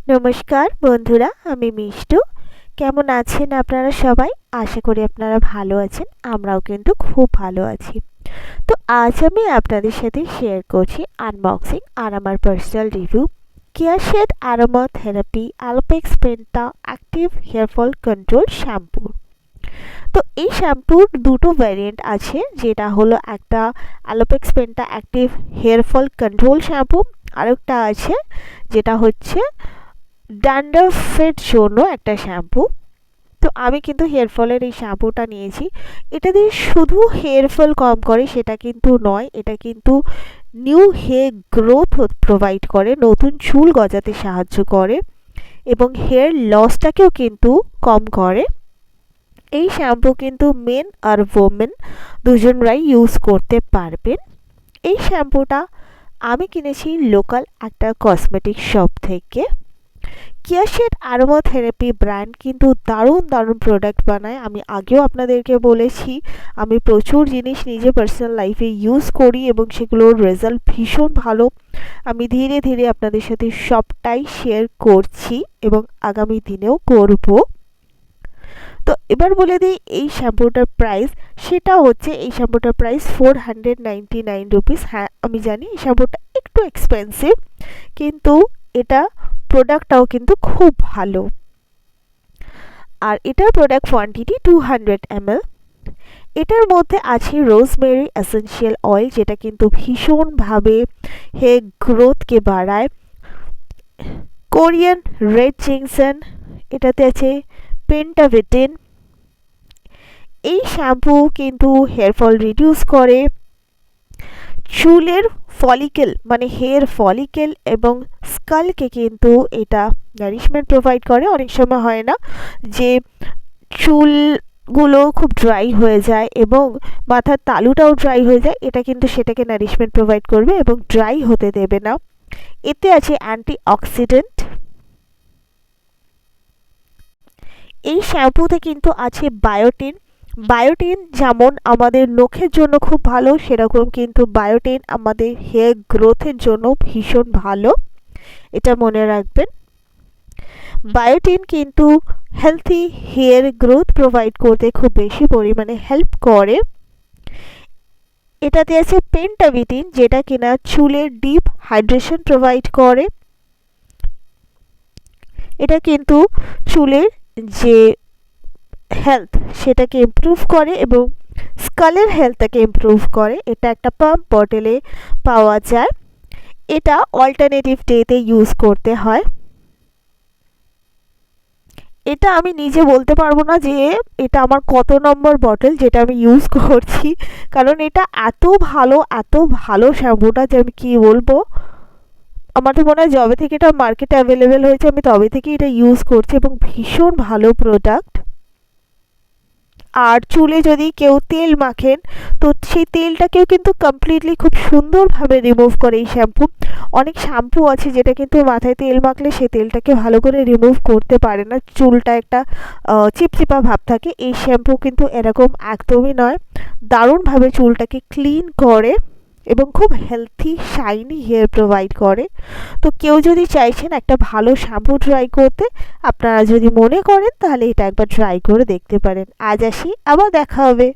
নমস্কার বন্ধুরা, আমি মিষ্টু। কেমন আছেন আপনারা সবাই? আশা করি আপনারা ভালো আছেন। আমরাও কিন্তু খুব ভালো আছি। তো আজ আমি আপনাদের সাথে শেয়ার করছি আনবক্সিং আর আমার personal review Careshed aromatherapy Alopex penta active hair fall control shampoo. তো এই শ্যাম্পুর দুটো ভ্যারিয়েন্ট আছে, যেটা হলো একটা Alopex penta active hair fall control shampoo, আরেকটা আছে যেটা হচ্ছে ড্যান্ড্রফের জন্য একটা শ্যাম্পু। তো আমি কিন্তু হেয়ার ফলের এই শ্যাম্পুটা নিয়েছি। এটা দিয়ে শুধু হেয়ার ফল কম করে সেটা কিন্তু নয়, এটা কিন্তু নিউ হেয়ার গ্রোথ প্রোভাইড করে, নতুন চুল গজাতে সাহায্য করে এবং হেয়ার লসটাকেও কিন্তু কম করে। এই শ্যাম্পু কিন্তু মেন আর ওমেন দুজনরাই ইউজ করতে পারবেন। এই শ্যাম্পুটা আমি কিনেছি লোকাল একটা কসমেটিক শপ থেকে। কেয়ারশেড অ্যারোমা থেরাপি ব্র্যান্ড কিন্তু দারুণ দারুণ প্রোডাক্ট বানায়। আমি আগেও আপনাদেরকে বলেছি, আমি প্রচুর জিনিস নিজে পার্সোনাল লাইফে ইউজ করি এবং সেগুলোর রেজাল্ট ভীষণ ভালো। আমি ধীরে ধীরে আপনাদের সাথে সবটাই শেয়ার করছি এবং আগামী দিনেও করব। তো এবার বলে দিই এই শ্যাম্পুটার প্রাইস। সেটা হচ্ছে এই শ্যাম্পুটার প্রাইস 499 রুপিস। হ্যাঁ, আমি জানি এই শ্যাম্পুটা একটু এক্সপেন্সিভ, কিন্তু এটা প্রোডাক্টটাও কিন্তু খুব ভালো। আর এটার প্রোডাক্ট কোয়ান্টিটি 200 ml। এটার মধ্যে আছে রোজমেরি এসেনশিয়াল অয়েল, যেটা কিন্তু ভীষণভাবে হেয়ার গ্রোথকে বাড়ায়। কোরিয়ান রেড জিংসেন, এটাতে আছে পেন্টাভিটিন। এই শ্যাম্পু কিন্তু হেয়ার ফল রিডিউস করে, চুলের ফলিকেল মানে হেয়ার ফলিকেল এবং স্কালকে কিন্তু এটা নারিশমেন্ট প্রোভাইড করে। অনেক সময় হয় না যে চুলগুলো খুব ড্রাই হয়ে যায় এবং মাথার তালুটাও ড্রাই হয়ে যায়, এটা কিন্তু সেটাকে নারিশমেন্ট প্রোভাইড করবে এবং ড্রাই হতে দেবে না। এতে আছে অ্যান্টিঅক্সিডেন্ট। এই শ্যাম্পুতে কিন্তু আছে বায়োটিন। বায়োটিন যেমন আমাদের নখের জন্য খুব ভালো, সেরকম কিন্তু বায়োটিন আমাদের হেয়ার গ্রোথের জন্য ভীষণ ভালো, এটা মনে রাখবেন। বায়োটিন কিন্তু হেলথি হেয়ার গ্রোথ প্রোভাইড করতে খুব বেশি পরিমাণে হেল্প করে। এটাতে আছে পেন্টাভিটিন, যেটা কিনা চুলের ডিপ হাইড্রেশন প্রোভাইড করে। এটা কিন্তু চুলের যে হেলথ সেটাকে ইমপ্রুভ করে এবং স্কালের হেলথটাকে ইমপ্রুভ করে। এটা একটা পাম্প বটলে পাওয়া যায়। এটা অল্টারনেটিভ ডেতে ইউজ করতে হয়। এটা আমি নিজে বলতে পারবো না যে এটা আমার কত নম্বর বটল যেটা আমি ইউজ করছি, কারণ এটা এত ভালো শ্যাম্পুটা যে আমি কি বলবো। আমার তো মনে হয় যবে থেকে এটা মার্কেটে অ্যাভেলেবেল হয়েছে আমি তবে থেকে এটা ইউজ করছি এবং ভীষণ ভালো প্রোডাক্ট। আর চুলে যদি কেউ তেল মাখেন তো সেই তেলটাকেও কিন্তু কমপ্লিটলি খুব সুন্দরভাবে রিমুভ করে এই শ্যাম্পু। অনেক শ্যাম্পু আছে যেটা কিন্তু মাথায় তেল মাখলে সে তেলটাকে ভালো করে রিমুভ করতে পারে না, চুলটা একটা চিপচিপা ভাব থাকে। এই শ্যাম্পু কিন্তু এরকম একদমই নয়, দারুণভাবে চুলটাকে ক্লিন করে এবং খুব হেলথি শাইনি হেয়ার প্রোভাইড করে। তো কেউ যদি চাইছেন একটা ভালো শ্যাম্পু ট্রাই করতে, আপনারা যদি মনে করেন তাহলে এটা একবার ট্রাই করে দেখতে পারেন। আজ আসি, আবার দেখা হবে।